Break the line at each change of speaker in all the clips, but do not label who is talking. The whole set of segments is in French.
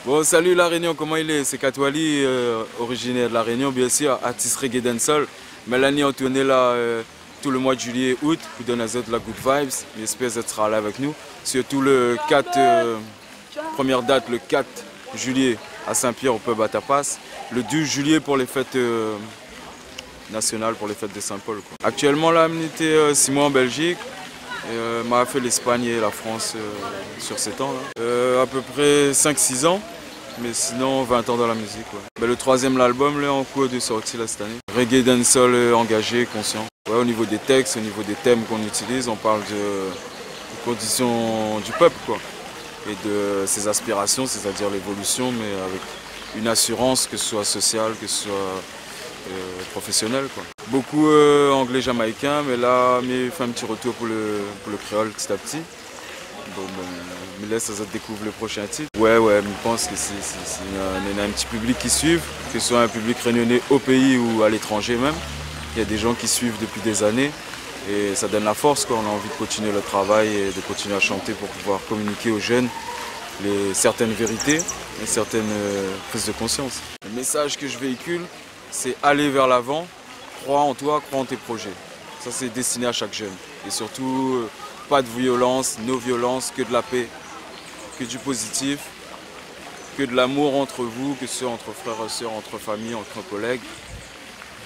Bon, salut La Réunion, comment il est? C'est Katwali, originaire de La Réunion, bien sûr, artiste reggae dancehall. Mélanie Antoine là tout le mois de juillet, août, pour donner à la good vibes. J'espère qu'elle sera là avec nous. Surtout le 4, première date, le 4 juillet à Saint-Pierre au pub à Tapas. Le 12 juillet pour les fêtes nationales, pour les fêtes de Saint-Paul. Actuellement, là, j'étais 6 mois en Belgique. M'a fait l'Espagne et la France sur 7 ans. À peu près 5-6 ans. Mais sinon 20 ans dans la musique. Ouais. Le troisième album là, en cours de sortie là, cette année. Reggae dancehall engagé, conscient. Ouais, au niveau des textes, au niveau des thèmes qu'on utilise, on parle des conditions du peuple quoi. Et de ses aspirations, c'est-à-dire l'évolution, mais avec une assurance, que ce soit sociale, que ce soit professionnelle. Quoi. Beaucoup anglais-jamaïcain, mais là, je fais un petit retour pour le créole petit à petit. Bon, me laisse ça découvre le prochain titre. Ouais, je pense que il y a un petit public qui suit, que ce soit un public réunionnais au pays ou à l'étranger même. Il y a des gens qui suivent depuis des années et ça donne la force. Quoi. On a envie de continuer le travail et de continuer à chanter pour pouvoir communiquer aux jeunes certaines vérités et certaines prises de conscience. Le message que je véhicule, c'est aller vers l'avant, crois en toi, crois en tes projets. Ça, c'est destiné à chaque jeune. Et surtout, pas de violence, no violence, que de la paix, que du positif, que de l'amour entre vous, que ce soit entre frères et sœurs, entre familles, entre collègues.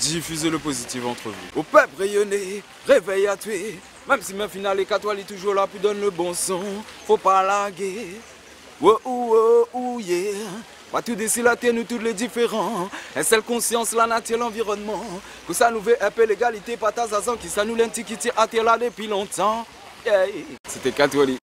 Diffusez le positif entre vous. Au peuple rayonner, réveille à tuer. Même si ma finale est Katwali est toujours là pour donner le bon son, faut pas laguer. Oh, oh, oh, yeah. Pas tout d'ici la terre, nous tous les différents. Un seule conscience, la nature, l'environnement. Que ça nous veut un peu l'égalité, pas ta zazan, qui ça nous l'antiquité à terre là depuis longtemps. Yeah. C'était Katwali.